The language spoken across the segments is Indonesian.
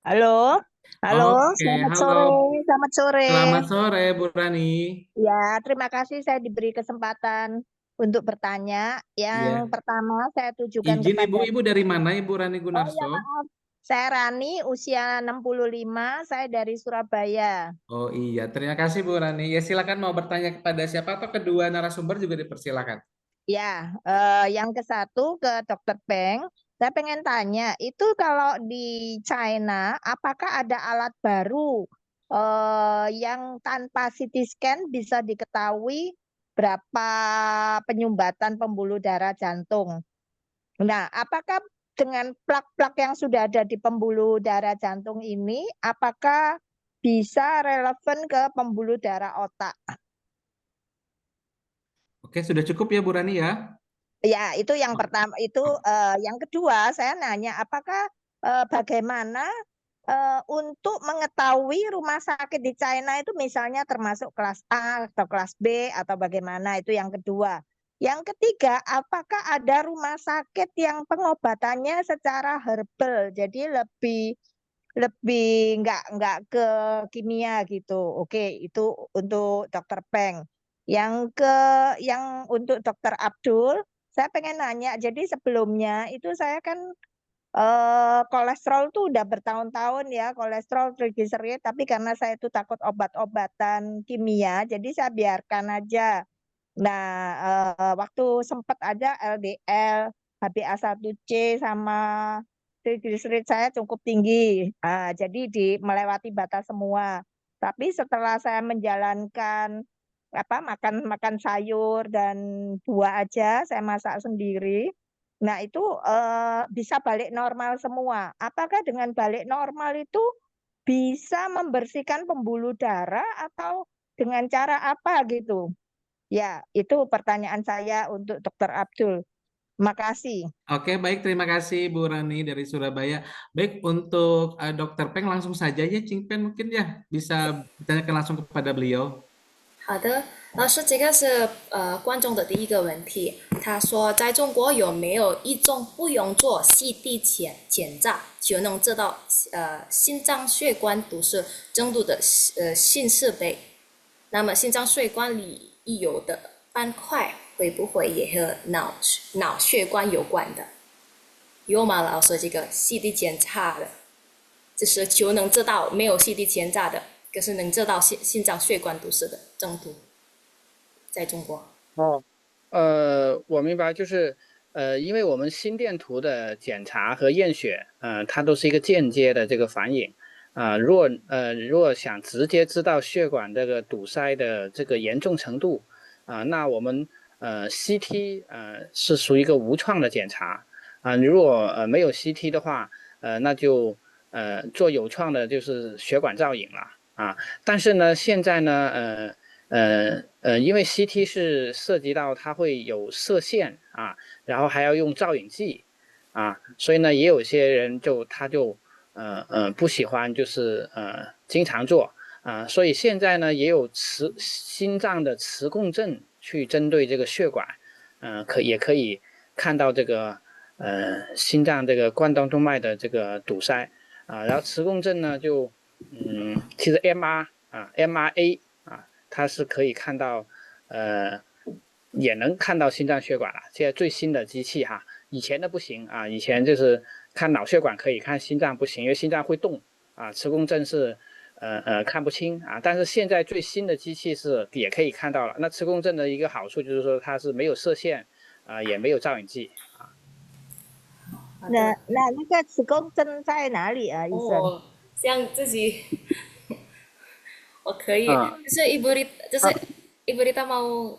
Halo, halo, Oke, selamat halo. sore, selamat sore. Selamat sore, Bu Rani. Ya, terima kasih saya diberi kesempatan untuk bertanya. Yang Iya. pertama saya tujukan Izin kepada, Ibu dari mana Ibu Rani oh ya Gunarso? maaf, saya Rani, usia 65, saya dari Surabaya. Oh iya, terima kasih Bu Rani. Ya silakan mau bertanya kepada siapa atau kedua narasumber juga dipersilakan. Ya, yang ke satu ke Dokter Peng, saya pengen tanya, itu kalau di China, apakah ada alat baru yang tanpa CT scan bisa diketahui berapa penyumbatan pembuluh darah jantung? Nah, apakah dengan plak-plak yang sudah ada di pembuluh darah jantung ini, apakah bisa relevan ke pembuluh darah otak? Oke, sudah cukup ya Bu Rani ya? Ya, itu yang Oh, pertama. Itu oh, yang kedua, saya nanya, apakah bagaimana untuk mengetahui rumah sakit di China itu misalnya termasuk kelas A atau kelas B atau bagaimana? Itu yang kedua. Yang ketiga, apakah ada rumah sakit yang pengobatannya secara herbal, jadi lebih lebih nggak ke kimia gitu. Oke, itu untuk Dokter Peng. Yang untuk Dokter Abdul, saya pengen nanya. Jadi sebelumnya itu saya kan kolesterol tuh udah bertahun-tahun ya, kolesterol trigliserid. Tapi karena saya itu takut obat-obatan kimia, jadi saya biarkan aja. Nah, waktu sempat ada LDL, HbA1c sama triglycerid saya cukup tinggi. Jadi melewati batas semua. Tapi setelah saya menjalankan apa makan makan sayur dan buah aja, saya masak sendiri. Nah, itu bisa balik normal semua. Apakah dengan balik normal itu bisa membersihkan pembuluh darah atau dengan cara apa gitu? Ya, itu pertanyaan saya untuk Dokter Abdul. Makasih. oke, baik, terima kasih Bu Rani dari Surabaya. Baik, untuk Dokter Peng langsung saja ya, Cing Pen mungkin ya bisa ditanyakan langsung kepada beliau.好的，老师，这个是观众的第一个问题。他说，在中国有没有一种不用做 CT 检查就能知道心脏血管堵塞程度的新设备？那么心脏血管里有的斑块会不会也和脑血管有关的？有吗？老师，这个 CT 检查的，就是就能知道没有 CT 检查的，可是能知道心脏血管堵塞的程度。在中国。哦，我明白，就是因为我们心电图的检查和验血，它都是一个间接的这个反应，如果想直接知道血管这个堵塞的这个严重程度，那我们CT 是属于一个无创的检查，如果没有 CT 的话，那就做有创的就是血管造影了但是呢，现在呢，因为 CT 是涉及到它会有射线然后还要用造影剂所以呢，也有些人他就不喜欢就是经常做所以现在呢也有心脏的磁共振去针对这个血管，也可以看到这个心脏这个冠状动脉的这个堵塞然后磁共振呢其实 MRA 它是可以看到也能看到心脏血管了。现在最新的机器以前的不行以前就是看脑血管可以，看心脏不行，因为心脏会动磁共振是看不清但是现在最新的机器是也可以看到了。那磁共振的一个好处就是说它是没有射线也没有造影剂那个磁共振在哪里啊，医生？哦，这样自己我可以，嗯就是Ibu Rita mau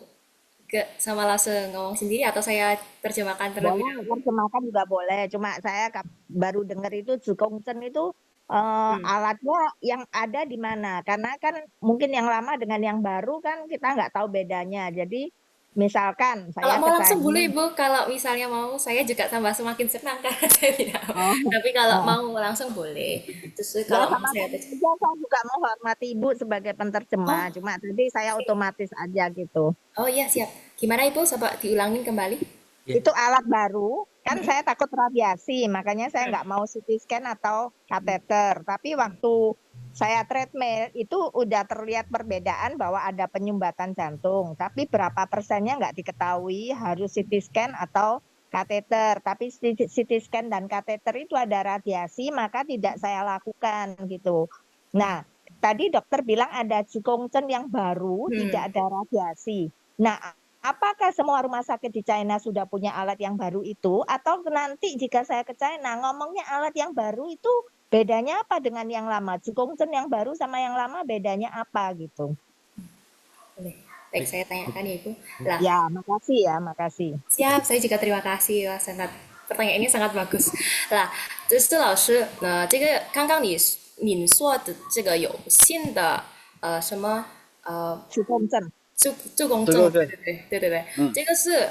ke sama langsung ngomong sendiri atau saya terjemahkan terlebih Boleh, dahulu? terjemahkan juga boleh. Cuma saya baru dengar itu Zukongchen itu Hmm. alatnya yang ada di mana. Karena kan mungkin yang lama dengan yang baru kan kita nggak tahu bedanya. Jadi misalkan Kalau saya mau ke langsung sana. boleh Ibu, kalau misalnya mau saya juga tambah semakin senang karena saya tidak mau. Oh, Tapi kalau oh. mau langsung boleh. Terus Ya kalau mau saya sama-sama aja, saya juga menghormati Ibu sebagai penerjemah. Oh, Cuma tadi saya otomatis aja gitu. oh iya siap. Gimana Ibu? Coba diulangin kembali. Ya. Itu alat baru, kan saya takut radiasi, makanya saya nggak mau CT scan atau kateter. Tapi waktu saya treadmill itu udah terlihat perbedaan bahwa ada penyumbatan jantung. Tapi berapa persennya nggak diketahui, harus CT scan atau kateter. Tapi CT scan dan kateter itu ada radiasi, maka tidak saya lakukan gitu. Nah, tadi dokter bilang ada Jukongchen yang baru, tidak ada radiasi. Nah, apakah semua rumah sakit di China sudah punya alat yang baru itu? Atau nanti jika saya ke China, ngomongnya alat yang baru itu bedanya apa dengan yang lama? Jukongchen yang baru sama yang lama bedanya apa gitu? Boleh. Baik, saya tanyakan ya Ibu. Lah, Ya, makasih ya, makasih. siap, saya juga terima kasih. Wah, pertanyaannya sangat bagus。这是老师，这个刚刚您说的这个有新的什么Jukongchen. 助攻证，对，这个是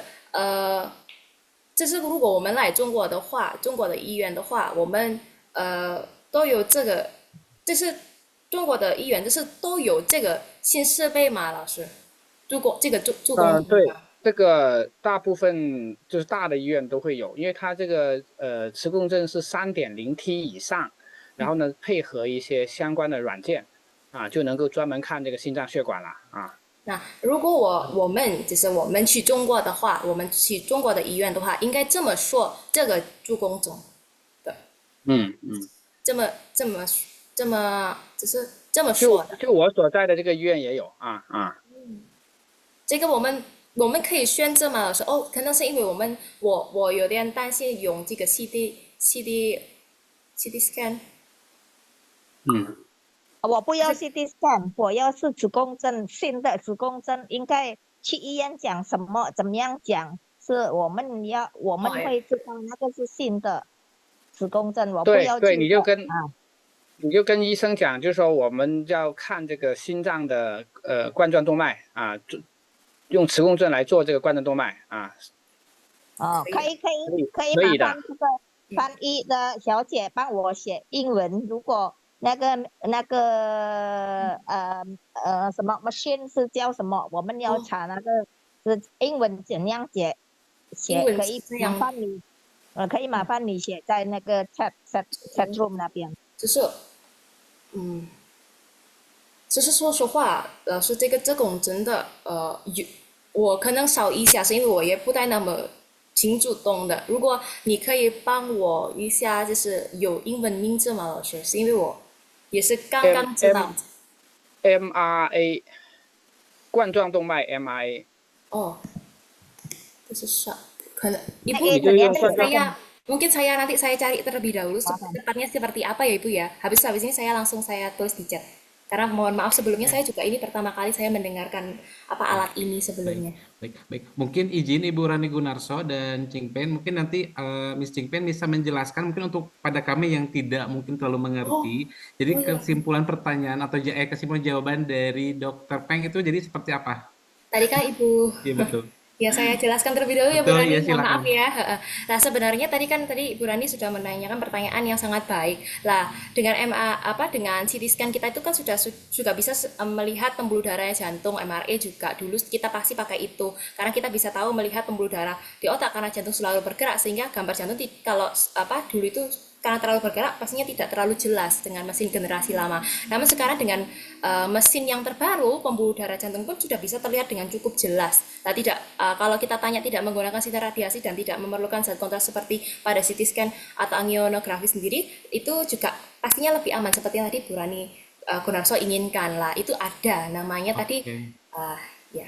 这是如果我们来中国的话，中国的医院的话，我们都有这个，这是中国的医院，就是都有这个新设备吗？老师，这个助攻对，这个大部分就是大的医院都会有，因为它这个磁共振是3.0T 以上，然后呢配合一些相关的软件啊，就能够专门看这个心脏血管了啊。那如果我们去中国的话，我们去中国的医院的话，应该这么说这个助攻种的，这么就是这么说的。就我所在的这个医院也有啊。这个我们可以选择吗？老师？哦，可能是因为我有点担心用这个 CT scan。我不要 CT scan，我要是子宫针，新的子宫针，应该去医院讲什么，怎么样讲？是我们会知道那个是新的子宫针，我不要对，你就跟医生讲，就说我们要看这个心脏的冠状动脉啊，用磁共振来做这个冠状动脉啊。可以麻烦这个翻译的小姐帮我写英文，如果那个什么 machine 是叫什么？我们要查那个是英文怎样写，可以麻烦你写在那个 chat room 那边。只是说实话，老师，这个助攻真的我可能少一下，是因为我也不太那么挺主动的。如果你可以帮我一下，就是有英文名字吗，老师？是因为我也是刚刚知道。MRA 冠状动脉 MRA。这是可能Ibu mungkin saya nanti saya cari terlebih dahulu tepatnya seperti apa ya Ibu ya. Habis ini saya langsung tulis di chat. Karena mohon maaf sebelumnya saya juga ini pertama kali saya mendengarkan alat ini sebelumnya. Baik. Mungkin izin Ibu Rani Gunarso dan Chingpen, mungkin nanti Miss Chingpen bisa menjelaskan mungkin untuk pada kami yang tidak mungkin terlalu mengerti. Jadi kesimpulan pertanyaan atau kesimpulan jawaban dari Dr. Peng itu jadi seperti apa? Tadi kan Ibu. Iya betul. Ya saya jelaskan terlebih dahulu ya Bu Rani, mohon maaf ya. Nah sebenarnya tadi Bu Rani sudah menanyakan pertanyaan yang sangat baik. Lah dengan dengan CT scan kita itu kan sudah bisa melihat pembuluh darahnya jantung, MRE juga dulu kita pasti pakai itu karena kita bisa tahu melihat pembuluh darah di otak karena jantung selalu bergerak sehingga gambar jantung kalau dulu itu karena terlalu bergerak pastinya tidak terlalu jelas dengan mesin generasi lama. Namun sekarang dengan mesin yang terbaru pembuluh darah jantung pun sudah bisa terlihat dengan cukup jelas. Nah, kalau kita tanya tidak menggunakan sinar radiasi dan tidak memerlukan zat kontras seperti pada CT scan atau angionografi sendiri itu juga pastinya lebih aman seperti yang tadi Bu Rani Gunarso inginkan lah. Itu ada namanya tadi ya,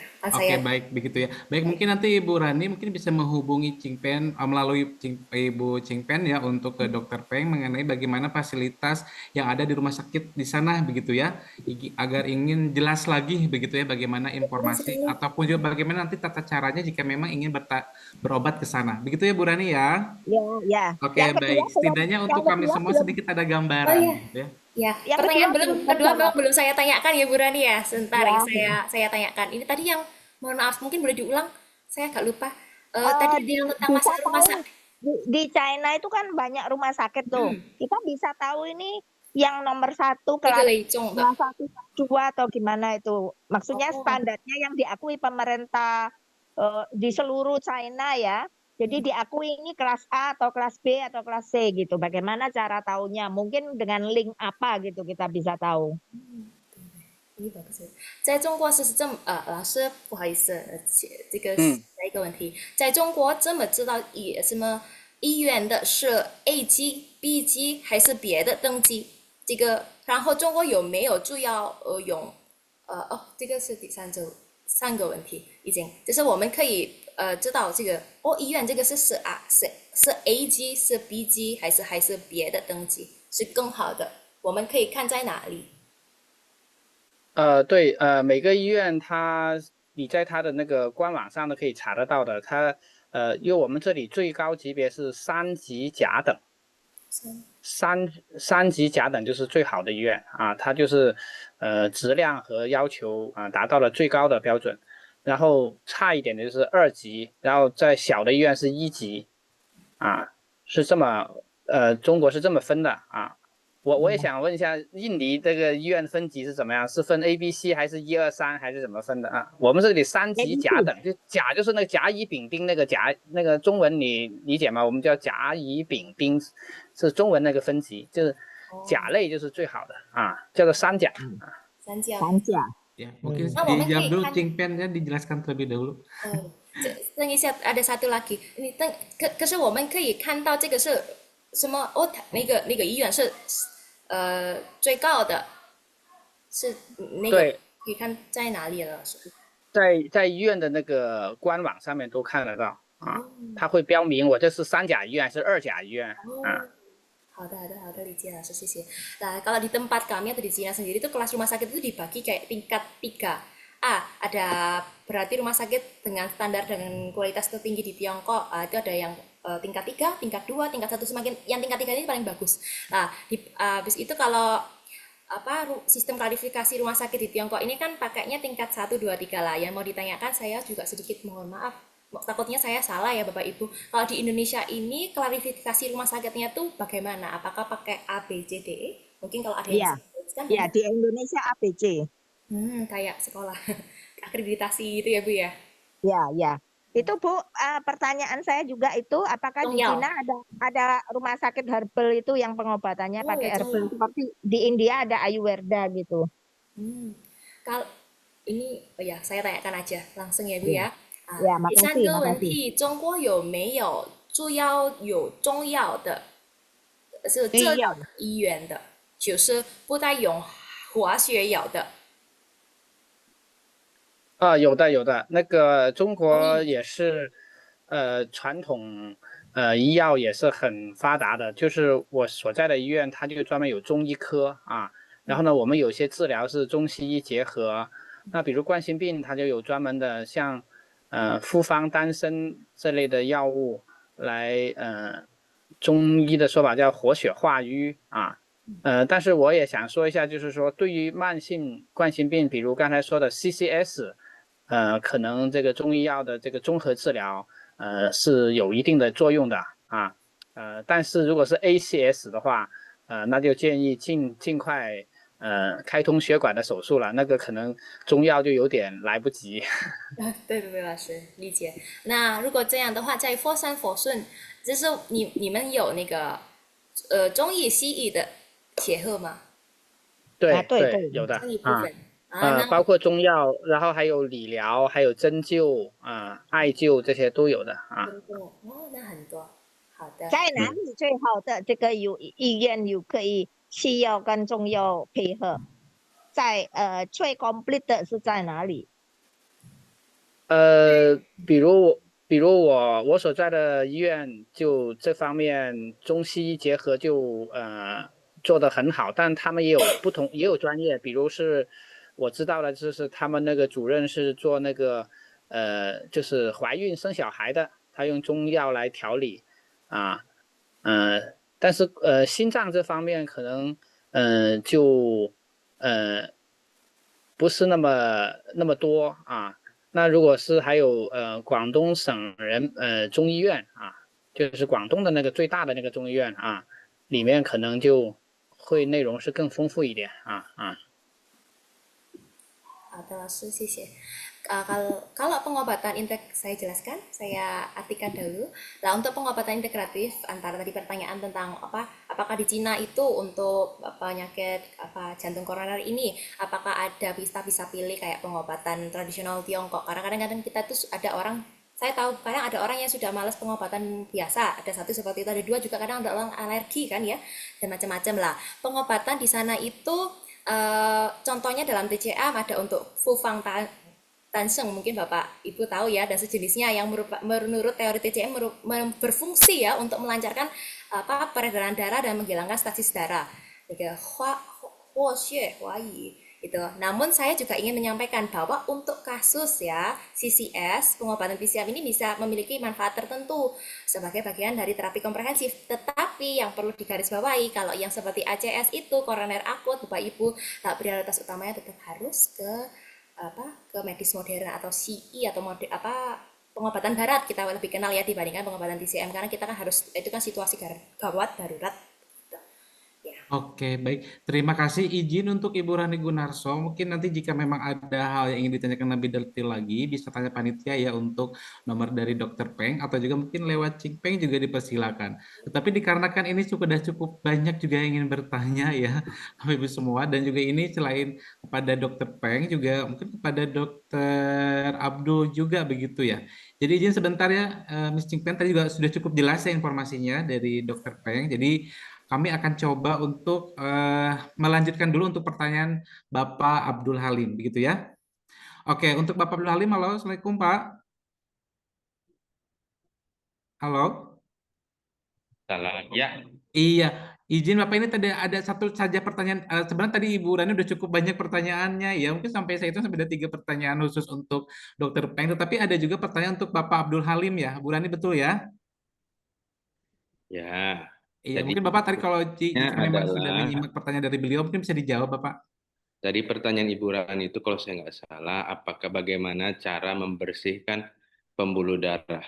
baik begitu ya. Baik, mungkin nanti Ibu Rani mungkin bisa menghubungi Chingpen melalui Ibu Chingpen ya untuk ke Dr. Peng mengenai bagaimana fasilitas yang ada di rumah sakit di sana begitu ya, agar ingin jelas lagi begitu ya bagaimana informasi ataupun juga bagaimana nanti tata caranya jika memang ingin berobat ke sana. Begitu ya Bu Rani ya? Ya. Oke, baik. Setidaknya untuk kami semua sedikit ada gambaran gitu ya. Ya, pertanyaan kedua belum saya tanyakan ya Bu Rani ya. Sebentar saya tanyakan. Ini tadi yang mohon maaf mungkin boleh diulang. Saya agak lupa. Tadi yang tentang masalah rumah sakit. Di China itu kan banyak rumah sakit tuh. Kita bisa tahu ini yang nomor 1 kelas 1 2 atau gimana itu. Maksudnya standarnya yang diakui pemerintah di seluruh China ya. Jadi diakui ini kelas A atau kelas B atau kelas C gitu. Bagaimana cara tahunya? Mungkin dengan link apa gitu kita bisa tahu. 100%，在中国是这么老师不好意思，这个是嗯下一个问题，在中国怎么知道什么医院的是 A 级、B 级还是别的等级？这个，然后中国有没有就要用这个是第三个问题，已经就是我们可以知道这个医院这个是 A 级是 B 级还是别的等级是更好的？我们可以看在哪里？对，每个医院你在它的那个官网上都可以查得到的。因为我们这里最高级别是3级甲等，三级甲等就是最好的医院啊，它就是质量和要求达到了最高的标准。然后差一点的就是2级，然后在小的医院是1级啊，是这么中国是这么分的啊。我也想问一下，印尼这个医院分级是怎么样？是分 A、B、C 还是1、2、3还是怎么分的啊？我们这里3级甲等，就甲就是那个甲乙丙丁那个甲，那个中文你理解吗？我们叫甲乙丙丁，是中文那个分级，就是甲类就是最好的啊，叫做3甲啊。三甲。三甲。Ya, mungkin Nah, momen dijawab dulu kan, Cing Pen ya, dijelaskan terlebih dahulu. 等一下ada satu lagi，可是我们可以看到这个是什么？那个医院是最高的，是那个对，可以看在哪里了？在医院的那个官网上面都看得到啊，它会标明我这是3甲医院还是2甲医院啊。好的，理解了，谢谢。Nah, kalau di tempat kami atau di Cina sendiri itu kelas rumah sakit itu dibagi kayak tingkat 3. Ada berarti rumah sakit dengan standar dengan kualitas tertinggi di Tiongkok. Itu ada yang tingkat 3, tingkat 2, tingkat 1 semakin yang tingkat 3 ini paling bagus. Nah, habis itu kalau sistem klarifikasi rumah sakit di Tiongkok ini kan pakainya tingkat 1, 2, 3 lah. Yang mau ditanyakan saya juga sedikit mohon maaf. Takutnya saya salah ya Bapak Ibu. Kalau di Indonesia ini klarifikasi rumah sakitnya tuh bagaimana? Apakah pakai A, B, C, D, E? Mungkin kalau ada yang kan ya di Indonesia ABC. Kayak sekolah akreditasi gitu ya Bu ya? Ya. Itu Bu, pertanyaan saya juga itu apakah di Cina ada rumah sakit herbal itu yang pengobatannya pakai herbal seperti di India ada Ayurveda gitu. Kalau ini saya tanyakan aja langsung ya Bu ya. 第三个问题，中国有没有主要有中药的，是这样医院的，就是不带用化学药的。有的，那个中国也是，传统医药也是很发达的，就是我所在的医院，它就专门有中医科啊。然后呢，我们有些治疗是中西医结合，那比如冠心病，它就有专门的像复方丹参这类的药物来，中医的说法叫活血化瘀啊。但是我也想说一下，就是说对于慢性冠心病，比如刚才说的 CCS。可能这个中医药的这个综合治疗，是有一定的作用的啊，但是如果是 ACS 的话，那就建议尽快开通血管的手术了，那个可能中药就有点来不及。对，老师理解。那如果这样的话，在佛山佛顺，就是你们有那个中医西医的结合吗？对，有的包括中药，然后还有理疗，还有针灸艾灸这些都有的啊。那很多。好的。在哪里最好的这个医院有可以西药跟中药配合？在最 complete 的是在哪里？比如我所在的医院就这方面中西医结合就做得很好，但他们也有专业，比如是。我知道的就是他们那个主任是做那个就是怀孕生小孩的，他用中药来调理啊，但是心脏这方面可能就不是那么多啊。那如果是还有广东省中医院啊，就是广东的那个最大的那个中医院啊，里面可能就会内容是更丰富一点啊。好的，老师，谢谢。Kalau pengobatan saya jelaskan, saya artikan dulu. Nah, untuk pengobatan integratif antara tadi pertanyaan tentang apakah di Cina itu untuk penyakit jantung koroner ini, apakah ada bisa pilih kayak pengobatan tradisional Tiongkok? Karena kadang-kadang kita tuh ada orang, saya tahu kadang ada orang yang sudah malas pengobatan biasa, ada satu seperti itu, ada dua juga kadang ada orang alergi kan ya, dan macam-macam lah. Pengobatan di sana itu contohnya dalam TCM ada untuk Fufang Tanseng, mungkin Bapak Ibu tahu ya, dan sejenisnya yang menurut teori TCM berfungsi ya untuk melancarkan peredaran darah dan menghilangkan stasis darah. Itu. Namun saya juga ingin menyampaikan bahwa untuk kasus ya CCS, pengobatan PCM ini bisa memiliki manfaat tertentu sebagai bagian dari terapi komprehensif. Tetapi yang perlu digarisbawahi, kalau yang seperti ACS itu koroner akut, Bapak Ibu, prioritas utamanya tetap harus ke medis modern atau CI atau pengobatan barat kita lebih kenal ya dibandingkan pengobatan TCM, karena kita kan harus itu kan situasi gawat darurat gitu. Ya. Oke, baik. Terima kasih. Izin untuk Ibu Rani Gunarso. Mungkin nanti jika memang ada hal yang ingin ditanyakan lebih detail lagi, bisa tanya panitia ya untuk nomor dari Dokter Peng, atau juga mungkin lewat Cik Peng juga dipersilakan. Tetapi dikarenakan ini sudah cukup banyak juga yang ingin bertanya ya, Bapak Ibu semua, dan juga ini selain kepada Dokter Peng, juga mungkin kepada Dokter Abdul juga begitu ya. Jadi izin sebentar ya, Miss Cik Peng tadi juga sudah cukup jelas ya informasinya dari Dokter Peng. Jadi kami akan coba untuk melanjutkan dulu untuk pertanyaan Bapak Abdul Halim, begitu ya. Oke, untuk Bapak Abdul Halim, halo, Assalamualaikum Pak. Halo. Salah. Ya, Iya, izin Bapak ini tadi ada satu saja pertanyaan. Sebenarnya tadi Ibu Rani udah cukup banyak pertanyaannya ya. Mungkin sampai saya itu sampai ada 3 pertanyaan khusus untuk Dokter Peng. Tetapi ada juga pertanyaan untuk Bapak Abdul Halim ya. Bu Rani betul ya? ya. Iya, Jadi mungkin Bapak tadi kalau jika memang sudah adalah menyimak pertanyaan dari beliau, mungkin bisa dijawab Bapak. dari pertanyaan Ibu Rani itu kalau saya nggak salah, apakah bagaimana cara membersihkan pembuluh darah?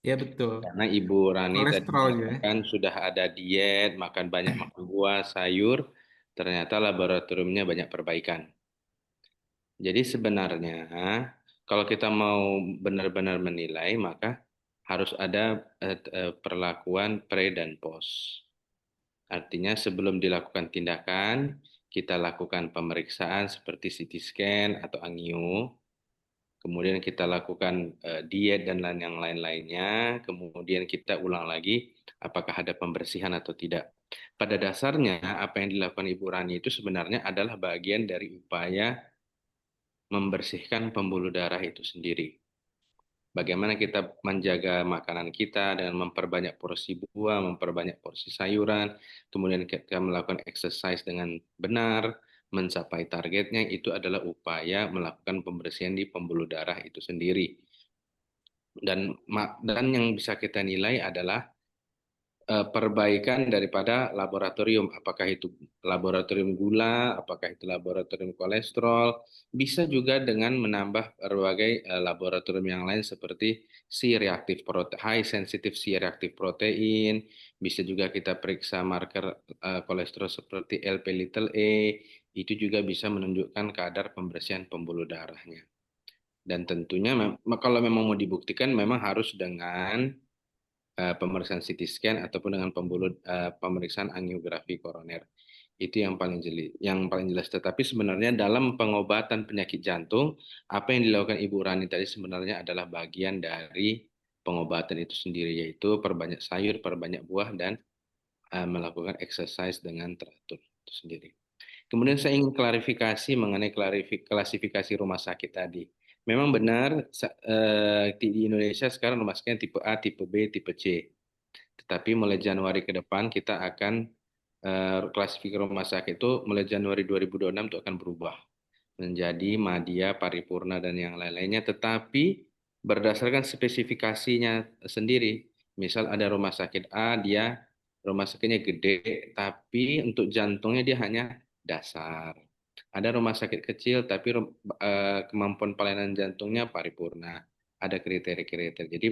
Ya betul. Karena Ibu Rani tadi Kolesterol juga ya. mengatakan sudah ada diet, banyak makan buah, sayur, ternyata laboratoriumnya banyak perbaikan. Jadi sebenarnya kalau kita mau benar-benar menilai, maka harus ada perlakuan pre dan post. Artinya sebelum dilakukan tindakan, kita lakukan pemeriksaan seperti CT scan atau angio, kemudian kita lakukan diet dan yang lain-lainnya, kemudian kita ulang lagi apakah ada pembersihan atau tidak. Pada dasarnya apa yang dilakukan Ibu Rani itu sebenarnya adalah bagian dari upaya membersihkan pembuluh darah itu sendiri. Bagaimana kita menjaga makanan kita dengan memperbanyak porsi buah, memperbanyak porsi sayuran, kemudian kita melakukan exercise dengan benar, mencapai targetnya, itu adalah upaya melakukan pembersihan di pembuluh darah itu sendiri. Dan yang bisa kita nilai adalah perbaikan daripada laboratorium, apakah itu laboratorium gula, apakah itu laboratorium kolesterol, bisa juga dengan menambah berbagai laboratorium yang lain seperti C-reactive protein, high sensitive C-reactive protein, bisa juga kita periksa marker kolesterol seperti LP little a, itu juga bisa menunjukkan kadar pembersihan pembuluh darahnya. Dan tentunya kalau memang mau dibuktikan memang harus dengan pemeriksaan CT scan ataupun dengan pemeriksaan angiografi koroner. Itu yang paling jelas. Tetapi sebenarnya dalam pengobatan penyakit jantung, apa yang dilakukan Ibu Rani tadi sebenarnya adalah bagian dari pengobatan itu sendiri, yaitu perbanyak sayur, perbanyak buah, dan melakukan exercise dengan teratur itu sendiri. Kemudian saya ingin klarifikasi mengenai klasifikasi rumah sakit tadi. Memang benar di Indonesia sekarang rumah sakit tipe A, tipe B, tipe C. Tetapi mulai Januari ke depan kita akan klasifikasi rumah sakit itu mulai Januari 2026 itu akan berubah menjadi Madya, Paripurna, dan yang lain-lainnya. Tetapi berdasarkan spesifikasinya sendiri. Misal ada rumah sakit A, dia rumah sakitnya gede, tapi untuk jantungnya dia hanya dasar. Ada rumah sakit kecil, tapi kemampuan pelayanan jantungnya paripurna. Ada kriteria-kriteria. Jadi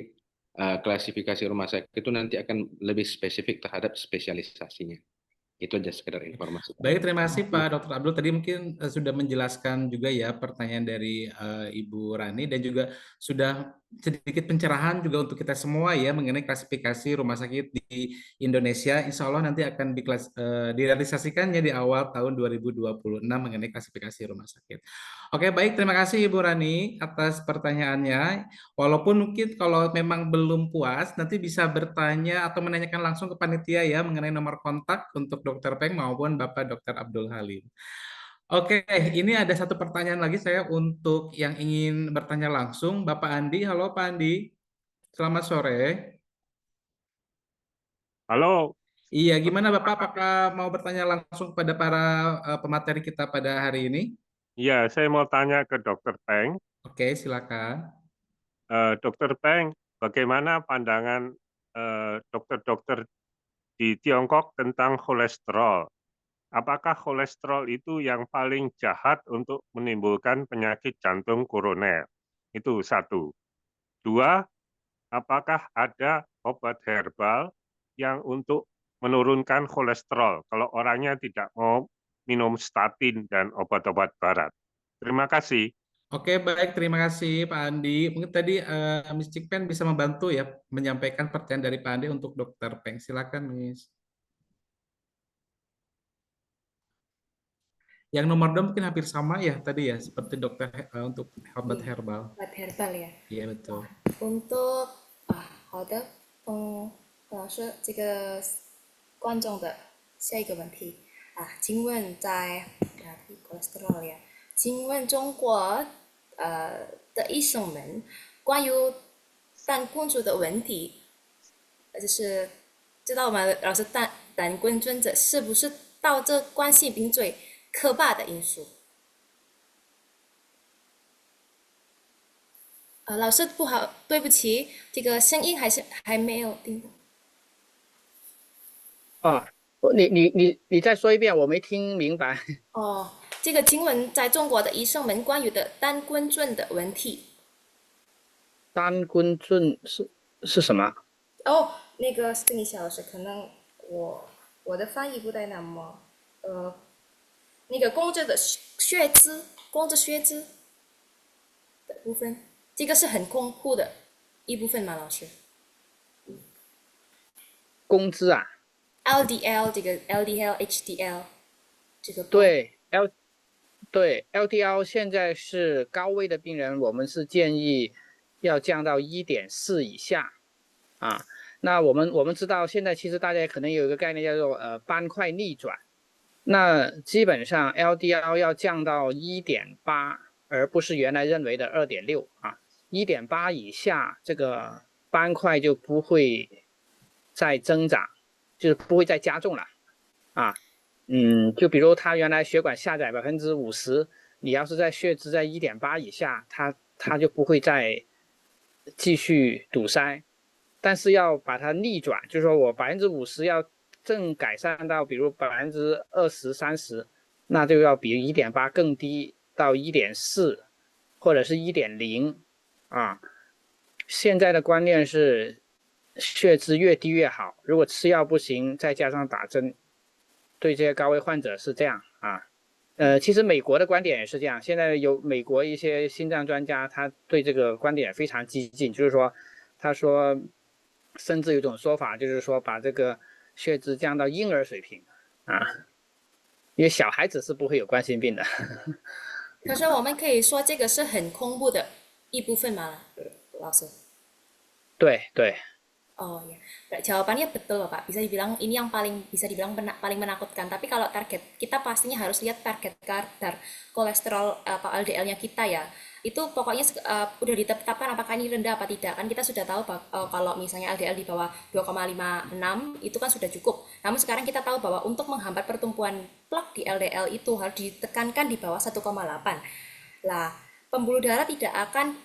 klasifikasi rumah sakit itu nanti akan lebih spesifik terhadap spesialisasinya. Itu aja sekedar informasi. Baik, terima kasih Pak Dr. Abdul. Tadi mungkin sudah menjelaskan juga ya pertanyaan dari Ibu Rani dan juga sudah sedikit pencerahan juga untuk kita semua ya mengenai klasifikasi rumah sakit di Indonesia. Insya Allah nanti akan direalisasikannya di awal tahun 2026 mengenai klasifikasi rumah sakit. Oke, baik. Terima kasih Ibu Rani atas pertanyaannya. Walaupun mungkin kalau memang belum puas, nanti bisa bertanya atau menanyakan langsung ke panitia ya mengenai nomor kontak untuk Dr. Peng maupun Bapak Dr. Abdul Halim. Oke, ini ada satu pertanyaan lagi saya untuk yang ingin bertanya langsung. Bapak Andi, halo Pak Andi. Selamat sore. Halo, Iya, gimana Bapak? Apakah mau bertanya langsung kepada para pemateri kita pada hari ini? ya saya mau tanya ke Dr. Peng. Oke, silakan. Dr. Peng, bagaimana pandangan dokter-dokter di Tiongkok tentang kolesterol? Apakah kolesterol itu yang paling jahat untuk menimbulkan penyakit jantung koroner? Itu satu. Dua, apakah ada obat herbal yang untuk menurunkan kolesterol kalau orangnya tidak mau minum statin dan obat-obat barat? Terima kasih. Oke, baik. Terima kasih Pak Andi. Mungkin tadi Miss Cikpen bisa membantu ya menyampaikan pertanyaan dari Pak Andi untuk Dr. Peng. Silakan, Miss. Yang nomor 2 mungkin hampir sama ya tadi ya, seperti dokter untuk obat herbal. Obat herbal ya. Iya, betul. untuk好的，老师，这个观众的下一个问题请问cholesterol 呀，请问中国的医生们关于胆固醇的问题，就是知道吗？老师，胆固醇这是不是导致冠心病最可怕的因素？老师不好，对不起，这个声音还没有听到。啊，你再说一遍，我没听明白。哦，这个请问在中国的医生们关于的胆固醇的问题。胆固醇是什么？哦，那个等一下，老师，可能我的翻译不太那么那个控制的血脂，控制血脂的部分，这个是很恐怖的一部分吗，老师工资啊？ ？LDL 这个 LDL、HDL 这个对 LDL 现在是高危的病人，我们是建议要降到1.4以下啊。那我们知道现在其实大家可能有一个概念叫做斑块逆转，那基本上 LDL 要降到1.8，而不是原来认为的2.6啊。1.8以下，这个斑块就不会再增长，就是不会再加重了啊。就比如它原来血管下载50%，你要是在血脂在1.8以下，它就不会再继续堵塞。但是要把它逆转，就是说我50%要正改善到比如20%、30%，那就要比1.8更低到1.4或者是1.0啊。现在的观念是血脂越低越好，如果吃药不行，再加上打针，对这些高危患者是这样啊。其实美国的观点也是这样，现在有美国一些心脏专家，他对这个观点非常激进，就是说，他说，甚至有一种说法，就是说把这个血脂降到婴儿水平啊，因为小孩子是不会有冠心病的。可是我们可以说这个是很恐怖的一部分吗，老师？对对。Oh ya, jawabannya betul Bapak. Bisa dibilang ini yang bisa dibilang paling menakutkan. Tapi kalau target kita pastinya harus lihat target kadar kolesterol LDL-nya kita ya. Itu pokoknya udah ditetapkan apakah ini rendah apa tidak. Kan kita sudah tahu kalau misalnya LDL di bawah 2,56 itu kan sudah cukup. Namun sekarang kita tahu bahwa untuk menghambat pertumbuhan plak di LDL itu harus ditekankan di bawah 1,8. Lah, pembuluh darah tidak akan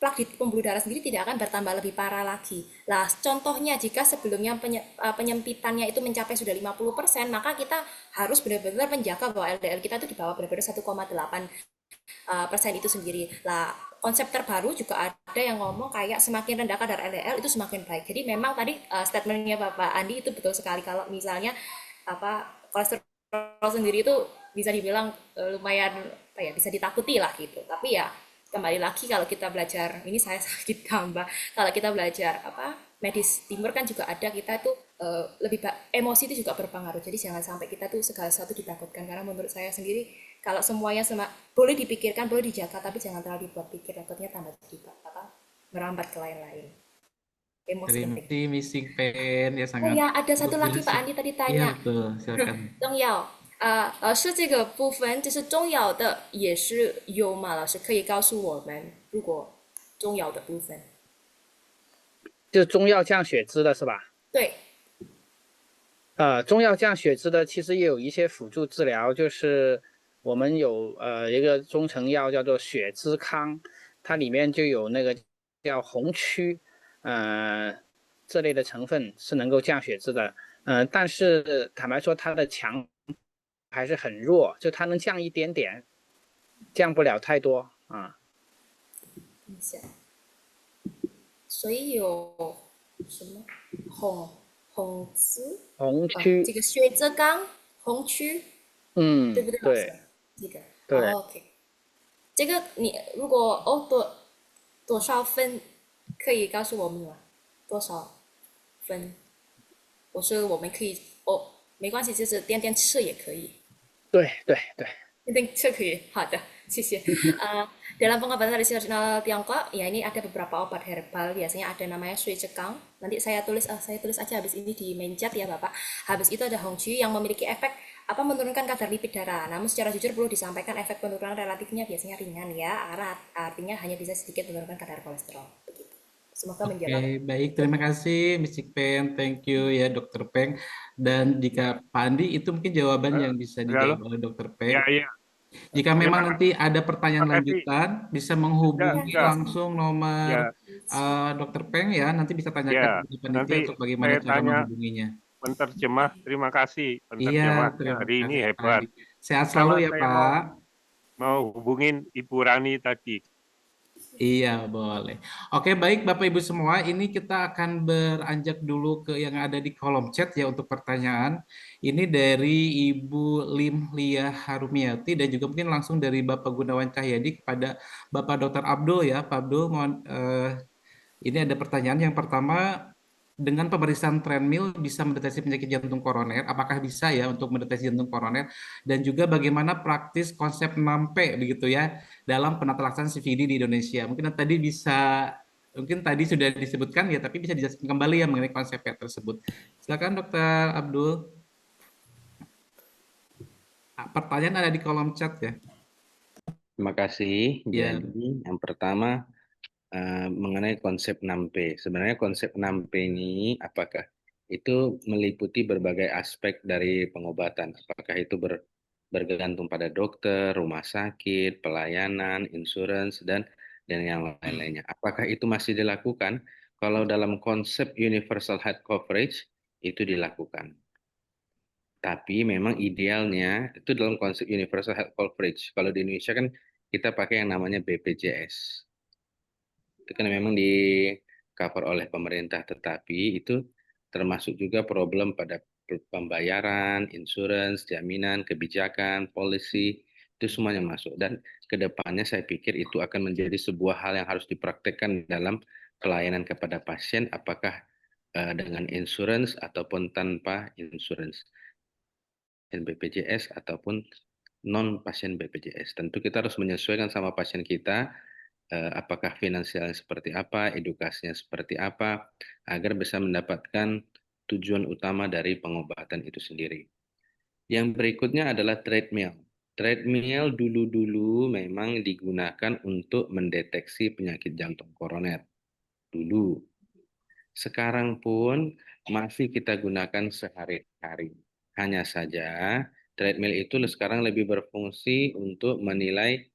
plak di pembuluh darah sendiri tidak akan bertambah lebih parah lagi. Lah, contohnya jika sebelumnya penyempitannya itu mencapai sudah 50%, maka kita harus benar-benar menjaga bahwa LDL kita itu di bawah benar-benar 1,8% itu sendiri. Lah, konsep terbaru juga ada yang ngomong kayak semakin rendah kadar LDL itu semakin baik. Jadi memang tadi statementnya Bapak Andi itu betul sekali. Kalau misalnya kolesterol sendiri itu bisa dibilang lumayan apa ya, bisa ditakuti lah gitu. Tapi ya kembali lagi kalau kita belajar, ini saya sakit tambah, kalau kita belajar medis timur kan juga ada, kita tuh emosi itu juga berpengaruh. Jadi jangan sampai kita tuh segala sesuatu ditakutkan, karena menurut saya sendiri kalau semuanya boleh dipikirkan, boleh dijaga, tapi jangan terlalu dibuat pikir, takutnya tambah merambat ke lain-lain. Emosi Terima penting. kasih Missing Pen ya, Oh sangat ya, ada luar satu lagi biasa. Pak Andi tadi Iya tanya. betul, silakan. 中药，老师这个部分就是中药的也是有吗？老师可以告诉我们，如果中药的部分，就是中药降血脂的是吧？对，中药降血脂的其实也有一些辅助治疗，就是我们有一个中成药叫做血脂康，它里面就有那个叫红曲，这类的成分是能够降血脂的，但是坦白说它的强还是很弱，就它能降一点点，降不了太多啊。等一下，所以有什么红字红曲，这个血脂纲红曲，对不对，老师？对这个对。OK，这个你如果多少分可以告诉我们吗？多少分？我说我们可以没关系，就是点点吃也可以。对对对， Itu kali. Ada, sisi. Dalam pengobatan tradisional Tiongkok, ya ini ada beberapa obat herbal. Biasanya ada namanya sui cekang. Nanti saya tulis aja habis ini di main chat ya Bapak. Habis itu ada hongju yang memiliki efek menurunkan kadar lipid darah. Namun secara jujur perlu disampaikan efek penurunan relatifnya biasanya ringan ya. Artinya hanya bisa sedikit menurunkan kadar kolesterol. Begitu. Semoga menjawab. Oke, baik. Terima kasih, Missing Pen. Thank you ya, Dokter Peng. Dan jika Pak Andi, itu mungkin jawaban yang bisa Halo, dijawab oleh Dokter ya, Peng. ya. Jika Terima memang nanti ada pertanyaan kasih. lanjutan, bisa Enggak, menghubungi enggak. langsung nomor Ya, Dokter Peng ya. Nanti bisa ya. tanyakan ke panitia Nanti untuk bagaimana saya cara tanya menghubunginya. penterjemah. Terima kasih, Iya, penterjemahnya terima hari ini kasih Pak hebat. Andi. Sehat Sama selalu ya saya Pak. mau hubungin Ibu Rani tadi. Iya, boleh. Oke, baik Bapak Ibu semua, ini kita akan beranjak dulu ke yang ada di kolom chat ya untuk pertanyaan. Ini dari Ibu Lim Lia Harumiati dan juga mungkin langsung dari Bapak Gunawan Cahyadi kepada Bapak Dr. Abdul ya. Pak Abdul, mohon ini ada pertanyaan yang pertama, dengan pemeriksaan treadmill bisa mendeteksi penyakit jantung koroner, apakah bisa ya untuk mendeteksi jantung koroner? Dan juga bagaimana praktis konsep 6P begitu ya dalam penata laksanaan CVD di Indonesia? Mungkin tadi sudah disebutkan ya, tapi bisa dijelaskan kembali ya mengenai konsep tersebut. Silakan Dokter Abdul. Pertanyaan ada di kolom chat ya. Terima kasih. Ya. Jadi yang pertama mengenai konsep 6P. Sebenarnya konsep 6P ini apakah itu meliputi berbagai aspek dari pengobatan? Apakah itu bergantung pada dokter, rumah sakit, pelayanan, insurans, dan yang lain-lainnya. Apakah itu masih dilakukan? Kalau dalam konsep universal health coverage itu dilakukan. Tapi memang idealnya itu dalam konsep universal health coverage. Kalau di Indonesia kan kita pakai yang namanya BPJS. Itu kan memang di cover oleh pemerintah, tetapi itu termasuk juga problem pada pembayaran, insurans, jaminan, kebijakan, policy, itu semuanya masuk. Dan kedepannya saya pikir itu akan menjadi sebuah hal yang harus dipraktekkan dalam pelayanan kepada pasien, apakah dengan insurans ataupun tanpa insurans, BPJS ataupun non pasien BPJS. Tentu kita harus menyesuaikan sama pasien kita, apakah finansialnya seperti apa, edukasinya seperti apa, agar bisa mendapatkan tujuan utama dari pengobatan itu sendiri. Yang berikutnya adalah treadmill. Treadmill dulu-dulu memang digunakan untuk mendeteksi penyakit jantung koroner. Dulu. Sekarang pun masih kita gunakan sehari-hari. Hanya saja treadmill itu sekarang lebih berfungsi untuk menilai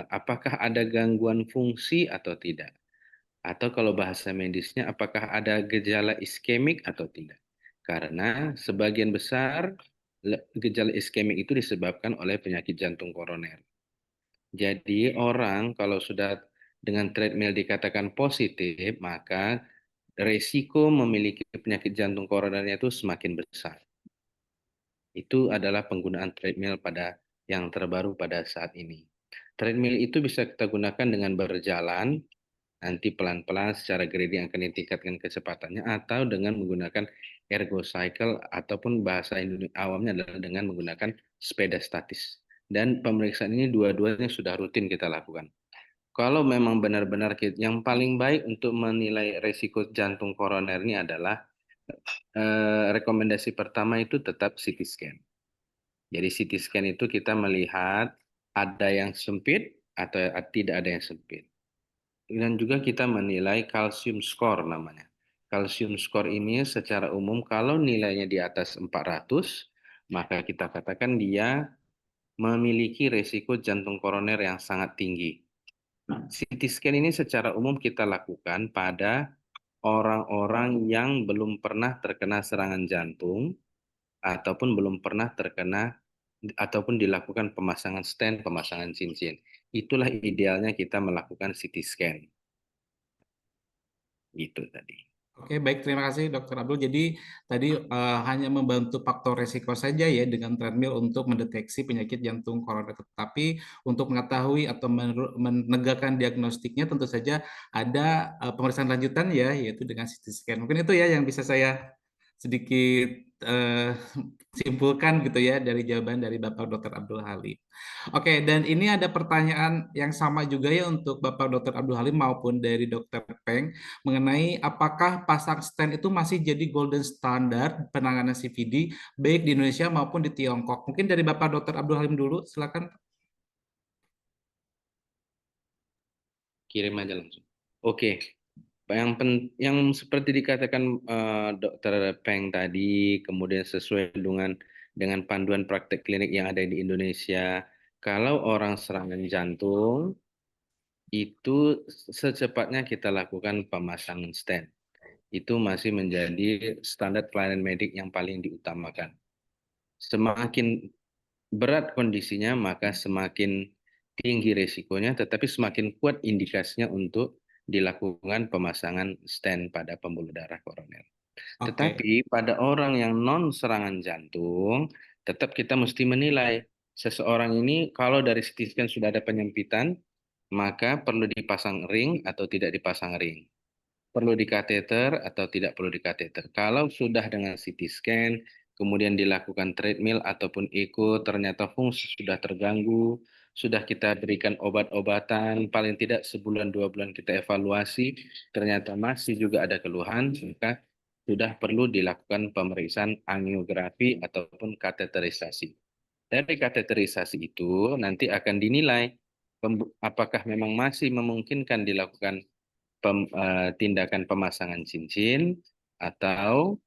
apakah ada gangguan fungsi atau tidak. Atau kalau bahasa medisnya, apakah ada gejala iskemik atau tidak. Karena sebagian besar gejala iskemik itu disebabkan oleh penyakit jantung koroner. Jadi orang kalau sudah dengan treadmill dikatakan positif, maka resiko memiliki penyakit jantung koronernya itu semakin besar. itu adalah penggunaan treadmill yang terbaru pada saat ini. Treadmill itu bisa kita gunakan dengan berjalan, nanti pelan-pelan secara grading akan ditingkatkan kecepatannya, atau dengan menggunakan ergocycle ataupun bahasa awamnya adalah dengan menggunakan sepeda statis. Dan pemeriksaan ini dua-duanya sudah rutin kita lakukan. Kalau memang benar-benar yang paling baik untuk menilai resiko jantung koroner ini adalah rekomendasi pertama itu tetap CT scan. Jadi CT scan itu kita melihat ada yang sempit atau tidak ada yang sempit. Dan juga kita menilai calcium score namanya. Calcium score ini secara umum kalau nilainya di atas 400, maka kita katakan dia memiliki resiko jantung koroner yang sangat tinggi. CT scan ini secara umum kita lakukan pada orang-orang yang belum pernah terkena serangan jantung ataupun belum pernah terkena ataupun dilakukan pemasangan stent, pemasangan cincin. Itulah idealnya kita melakukan CT scan. Gitu tadi. Oke, baik. Terima kasih, Dokter Abdul. Jadi tadi hanya membantu faktor resiko saja ya dengan treadmill untuk mendeteksi penyakit jantung koroner. Tetapi untuk mengetahui atau menegakkan diagnostiknya tentu saja ada pemeriksaan lanjutan ya, yaitu dengan CT scan. Mungkin itu ya yang bisa saya sedikit simpulkan gitu ya dari jawaban dari Bapak Dr. Abdul Halim. Oke, dan ini ada pertanyaan yang sama juga ya untuk Bapak Dr. Abdul Halim maupun dari Dr. Peng mengenai apakah pasang stent itu masih jadi golden standard penanganan CVD baik di Indonesia maupun di Tiongkok. Mungkin dari Bapak Dr. Abdul Halim dulu, silakan. Kirim aja langsung. Oke. Yang seperti dikatakan Dr. Peng tadi, kemudian sesuai dengan panduan praktek klinik yang ada di Indonesia, kalau orang serangan jantung itu secepatnya kita lakukan pemasangan stent. Itu masih menjadi standar pelayanan medik yang paling diutamakan. Semakin berat kondisinya, maka semakin tinggi resikonya, tetapi semakin kuat indikasinya untuk dilakukan pemasangan stent pada pembuluh darah koroner. Tetapi pada orang yang non serangan jantung, tetap kita mesti menilai seseorang ini kalau dari CT scan sudah ada penyempitan, maka perlu dipasang ring atau tidak dipasang ring. Perlu dikateter atau tidak perlu dikateter. Kalau sudah dengan CT scan, kemudian dilakukan treadmill ataupun echo, ternyata fungsi sudah terganggu, sudah kita berikan obat-obatan, paling tidak sebulan 2 bulan kita evaluasi, ternyata masih juga ada keluhan, maka sudah perlu dilakukan pemeriksaan angiografi ataupun kateterisasi. Dari kateterisasi itu nanti akan dinilai apakah memang masih memungkinkan dilakukan tindakan pemasangan cincin atau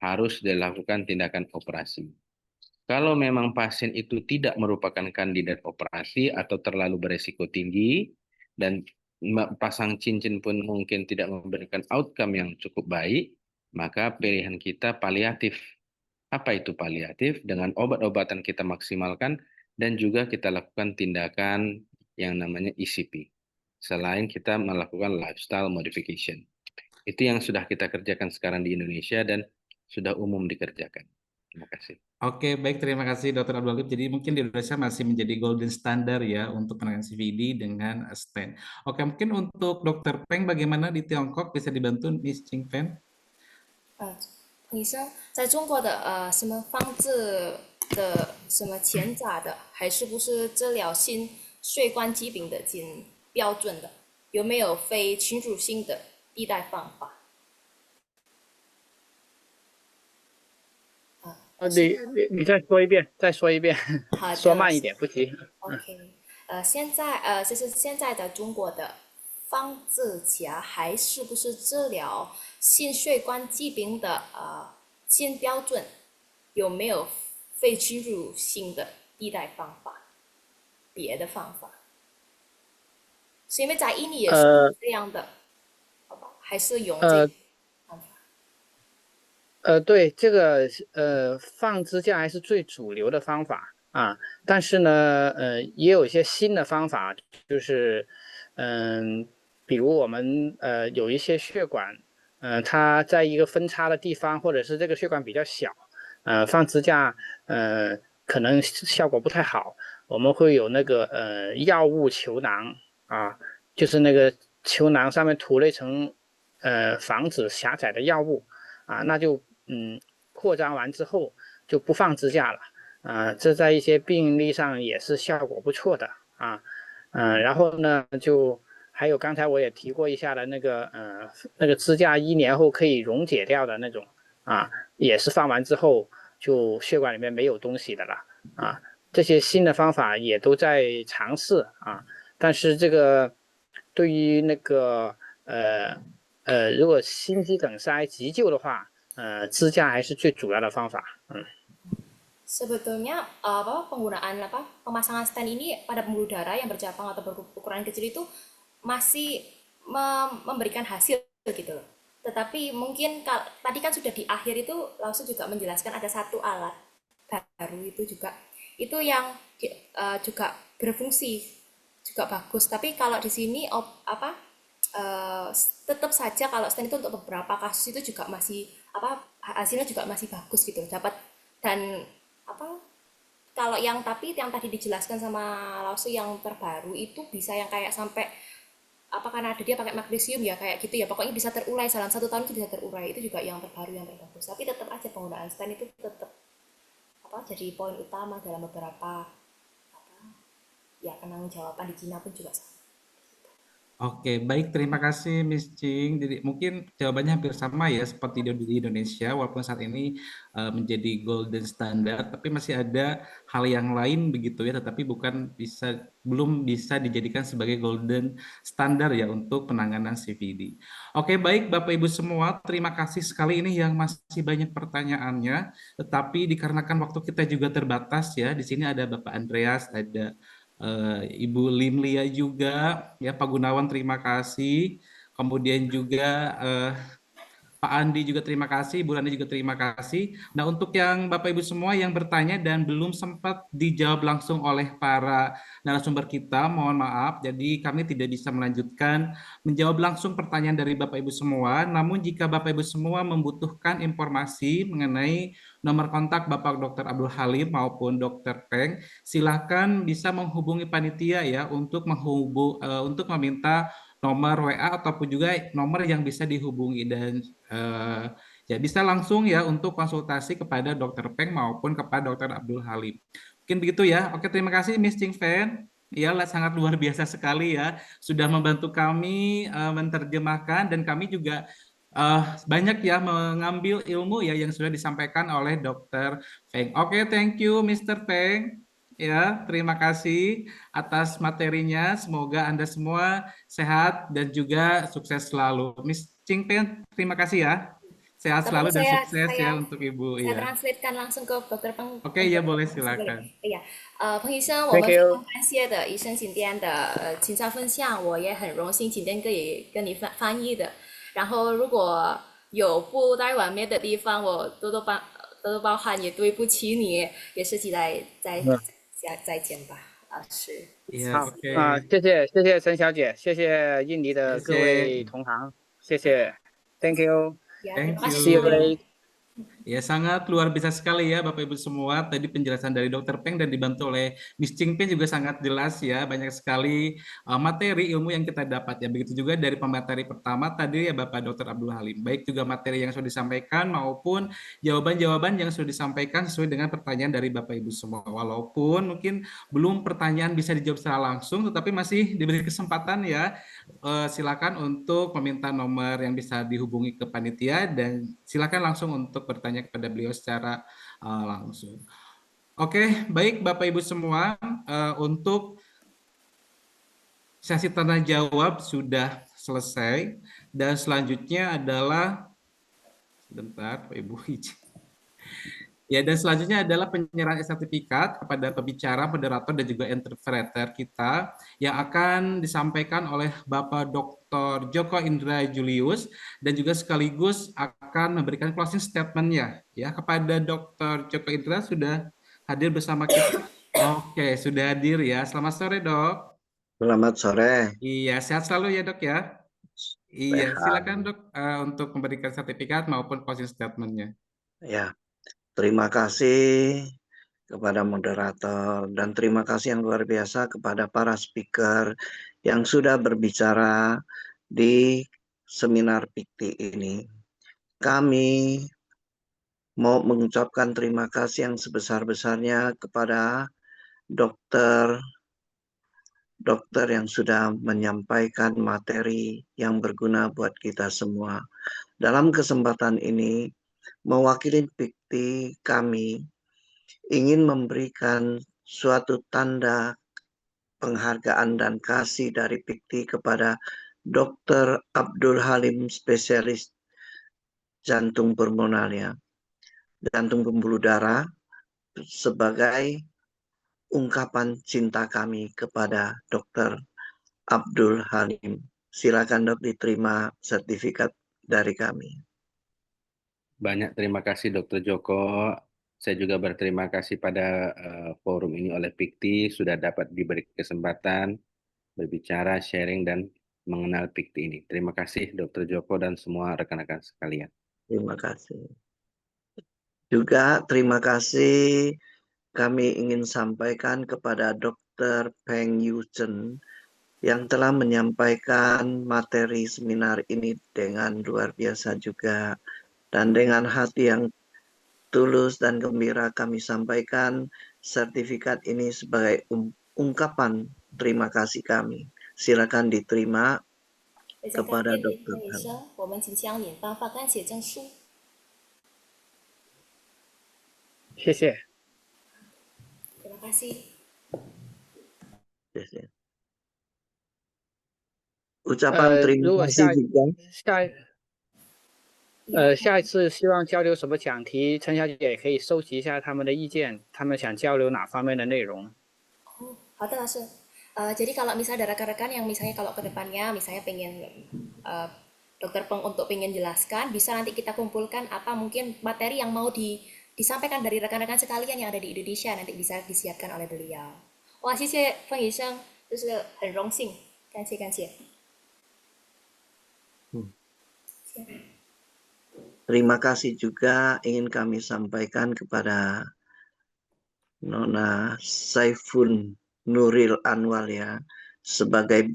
harus dilakukan tindakan operasi. Kalau memang pasien itu tidak merupakan kandidat operasi atau terlalu beresiko tinggi dan pasang cincin pun mungkin tidak memberikan outcome yang cukup baik, maka pilihan kita paliatif. Apa itu paliatif? Dengan obat-obatan kita maksimalkan dan juga kita lakukan tindakan yang namanya ECP. Selain kita melakukan lifestyle modification. Itu yang sudah kita kerjakan sekarang di Indonesia dan sudah umum dikerjakan. Terima kasih. Oke, baik. Terima kasih Dr. Abdul Halim. Jadi mungkin di Indonesia masih menjadi golden standard ya untuk penanganan CVD dengan stent. Oke, mungkin untuk Dr. Peng bagaimana di Tiongkok bisa dibantu Miss Ching Pen? 医生，在中国的什么放置的什么前闸的，还是不是治疗心血管疾病的经标准的？有没有非侵入性的替代方法？你再说一遍，好的，说慢一点，不急。 OK，就是现在的中国的放置夹还是不是治疗心血管疾病的新标准？有没有非侵入性的替代方法？别的方法？是因为在印尼也是这样的，好吧？还是用这个方法？对，这个放支架还是最主流的方法啊，但是呢，也有一些新的方法，就是比如我们有一些血管，它在一个分叉的地方，或者是这个血管比较小，放支架可能效果不太好，我们会有那个药物球囊啊，就是那个球囊上面涂了一层防止狭窄的药物啊，那就扩张完之后就不放支架了啊，这在一些病例上也是效果不错的啊，然后呢就还有刚才我也提过一下的那个支架1年后可以溶解掉的那种啊，也是放完之后就血管里面没有东西的了啊，这些新的方法也都在尝试啊，但是这个对于那个如果心肌梗塞急救的话，支架还是最主要的方法。Sebetulnya penggunaan pemasangan stent ini pada pembuluh darah yang bercabang atau berukuran kecil itu masih memberikan hasil gitu loh. Tetapi mungkin tadi kan sudah di akhir itu Lausu juga menjelaskan ada satu alat baru itu juga itu yang juga berfungsi juga bagus. Tapi kalau di sini tetap saja kalau stent itu untuk beberapa kasus itu juga masih hasilnya juga masih bagus gitu dapat dan kalau yang tadi dijelaskan sama Lausu yang terbaru itu bisa yang kayak sampai karena ada dia pakai magnesium ya kayak gitu ya pokoknya bisa terurai dalam 1 tahun itu bisa terurai itu juga yang terbaru yang terbagus tapi tetap aja penggunaan stent itu tetap jadi poin utama dalam beberapa ya penanggung jawaban di Cina pun juga sama. Oke, baik. Terima kasih, Miss Ching. Jadi mungkin jawabannya hampir sama ya seperti di Indonesia, walaupun saat ini menjadi golden standard, tapi masih ada hal yang lain begitu ya, tetapi belum bisa dijadikan sebagai golden standard ya untuk penanganan CVD. Oke, baik Bapak Ibu semua, terima kasih sekali ini yang masih banyak pertanyaannya, tetapi dikarenakan waktu kita juga terbatas ya, di sini ada Bapak Andreas, ada Ibu Limlia juga, ya Pak Gunawan terima kasih, kemudian juga Pak Andi juga terima kasih, Bu Rani juga terima kasih. Nah, untuk yang Bapak Ibu semua yang bertanya dan belum sempat dijawab langsung oleh para narasumber kita, mohon maaf, jadi kami tidak bisa melanjutkan menjawab langsung pertanyaan dari Bapak Ibu semua. Namun jika Bapak Ibu semua membutuhkan informasi mengenai nomor kontak Bapak Dr. Abdul Halim maupun Dr. Peng, silakan bisa menghubungi panitia ya untuk meminta nomor WA ataupun juga nomor yang bisa dihubungi dan ya bisa langsung ya untuk konsultasi kepada Dr. Peng maupun kepada Dr. Abdul Halim. Mungkin begitu ya. Oke, terima kasih Miss Ching Fen. Ya, sangat luar biasa sekali ya sudah membantu kami menerjemahkan dan kami juga banyak ya mengambil ilmu ya yang sudah disampaikan oleh Dr. Peng. Oke, thank you Mr. Peng. Ya, terima kasih atas materinya. Semoga Anda semua sehat dan juga sukses selalu. Miss Ching Pen, terima kasih ya. Sehat selalu dan sukses ya untuk Ibu. Saya Ya. translatekan langsung ke Dr. Peng. Oke, ya boleh silakan. 彭医生，我们非常感谢的医生景店的情商分享，我也很荣幸景店可以跟你翻译的。然后如果有不太完美的地方，我多多包涵，也对不起你，也是期待再见吧，是。好谢谢陈小姐，谢谢印尼的各位同行，谢谢 ，Thank you，See you later。 Ya, sangat luar biasa sekali ya Bapak Ibu semua. Tadi penjelasan dari Dr. Peng dan dibantu oleh Miss Ching Pen juga sangat jelas ya. Banyak sekali materi ilmu yang kita dapat ya. Begitu juga dari pemateri pertama tadi ya Bapak Dr. Abdul Halim. Baik juga materi yang sudah disampaikan maupun jawaban-jawaban yang sudah disampaikan sesuai dengan pertanyaan dari Bapak Ibu semua. Walaupun mungkin belum pertanyaan bisa dijawab secara langsung, tetapi masih diberi kesempatan ya. Silakan untuk meminta nomor yang bisa dihubungi ke panitia dan silakan langsung untuk bertanya kepada beliau secara langsung. Oke, baik Bapak Ibu semua, untuk sesi tanya jawab sudah selesai dan selanjutnya adalah sebentar Pak Ibu izin. Ya, dan selanjutnya adalah penyerahan sertifikat kepada pembicara, moderator, dan juga interpreter kita yang akan disampaikan oleh Bapak Dr. Joko Indra Julius dan juga sekaligus akan memberikan closing statement-nya. Ya, kepada Dr. Joko Indra sudah hadir bersama kita. Oke, sudah hadir ya. Selamat sore, Dok. Selamat sore. Iya, sehat selalu ya, Dok ya. Iya, silakan Dok untuk memberikan sertifikat maupun closing statement-nya. Ya. Terima kasih kepada moderator dan terima kasih yang luar biasa kepada para speaker yang sudah berbicara di seminar PIKTI ini. Kami mau mengucapkan terima kasih yang sebesar-besarnya kepada dokter yang sudah menyampaikan materi yang berguna buat kita semua. Dalam kesempatan ini, mewakili PIKTI, kami ingin memberikan suatu tanda penghargaan dan kasih dari PIKTI kepada Dr. Abdul Halim, spesialis jantung pulmonaria, jantung pembuluh darah, sebagai ungkapan cinta kami kepada Dr. Abdul Halim. Silakan Dok, diterima sertifikat dari kami. Banyak terima kasih Dr. Joko. Saya juga berterima kasih pada forum ini oleh PIKTI sudah dapat diberi kesempatan berbicara, sharing, dan mengenal PIKTI ini. Terima kasih Dr. Joko dan semua rekan-rekan sekalian. Terima kasih. Juga terima kasih kami ingin sampaikan kepada Dr. Peng Yuchen yang telah menyampaikan materi seminar ini dengan luar biasa juga. Dan dengan hati yang tulus dan gembira kami sampaikan sertifikat ini sebagai ungkapan terima kasih kami. Silakan diterima kepada Dr. Halim. Terima kasih. Ucapan terima kasih juga. 下一次希望交流什么讲题，陈小姐也可以收集一下他们的意见，他们想交流哪方面的内容。好的，老师。Jadi kalau misalnya ada rekan-rekan yang misalnya kalau ke depannya misalnya pengen Dokter Peng untuk pengen jelaskan, bisa nanti kita kumpulkan apa mungkin materi yang mau disampaikan dari rekan-rekan sekalian yang ada di Indonesia, nanti bisa disiapkan oleh beliau. Wah, 谢谢冯医生，就是很荣幸，感谢感谢。 Terima kasih juga ingin kami sampaikan kepada Nona Saifun Nuril Anwar ya, sebagai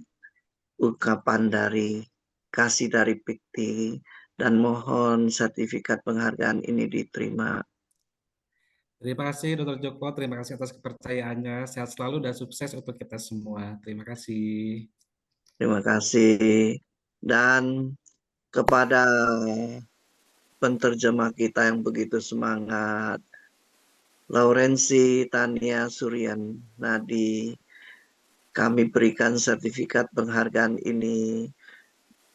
ungkapan dari kasih dari PIKTI dan mohon sertifikat penghargaan ini diterima. Terima kasih Dr. Joko, terima kasih atas kepercayaannya. Sehat selalu dan sukses untuk kita semua. Terima kasih. Terima kasih. Dan kepada penterjemah kita yang begitu semangat, Laurensi Tania Suryan Nadi, kami berikan sertifikat penghargaan ini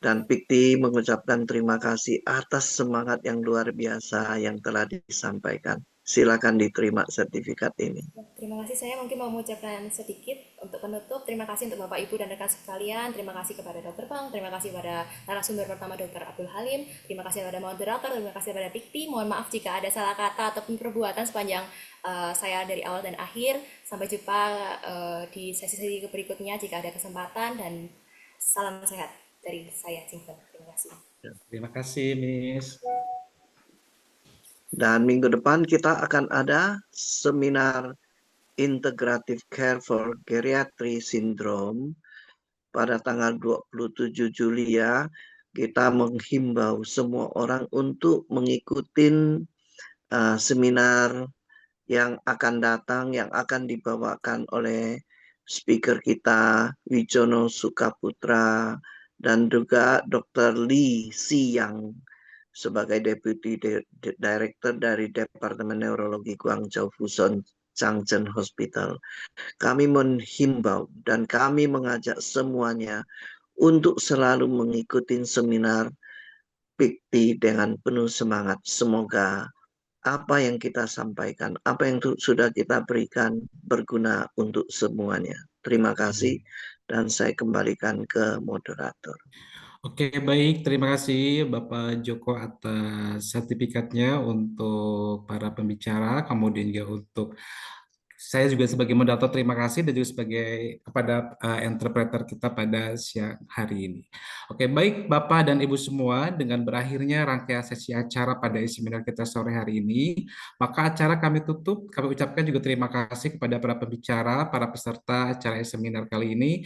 dan PIKTI mengucapkan terima kasih atas semangat yang luar biasa yang telah disampaikan. Silakan diterima sertifikat ini. Terima kasih, saya mungkin mau mengucapkan sedikit untuk penutup. Terima kasih untuk Bapak Ibu dan rekan sekalian. Terima kasih kepada Dr. Peng, terima kasih pada narasumber pertama Dr. Abdul Halim, terima kasih kepada moderator, terima kasih kepada PIKTI. Mohon maaf jika ada salah kata ataupun perbuatan sepanjang saya dari awal dan akhir. Sampai jumpa di sesi-sesi berikutnya jika ada kesempatan, dan salam sehat dari saya, Cingfen. Terima kasih. Terima kasih, Miss. Dan minggu depan kita akan ada seminar Integrative Care for Geriatry Syndrome pada tanggal 27 Juli ya. Kita menghimbau semua orang untuk mengikuti seminar yang akan datang, yang akan dibawakan oleh speaker kita Wijono Sukaputra dan juga Dr. Lee Siyang sebagai Deputy Director dari Departemen Neurologi Guangzhou Fuson Changchun Hospital. Kami menghimbau dan kami mengajak semuanya untuk selalu mengikuti seminar PIKTI dengan penuh semangat. Semoga apa yang kita sampaikan, apa yang sudah kita berikan berguna untuk semuanya. Terima kasih dan saya kembalikan ke moderator. Oke, baik. Terima kasih Bapak Joko atas sertifikatnya untuk para pembicara, kemudian juga untuk saya juga sebagai moderator terima kasih dan juga sebagai kepada interpreter kita pada siang hari ini. Oke, baik Bapak dan Ibu semua, dengan berakhirnya rangkaian sesi acara pada seminar kita sore hari ini, maka acara kami tutup. Kami ucapkan juga terima kasih kepada para pembicara, para peserta acara seminar kali ini.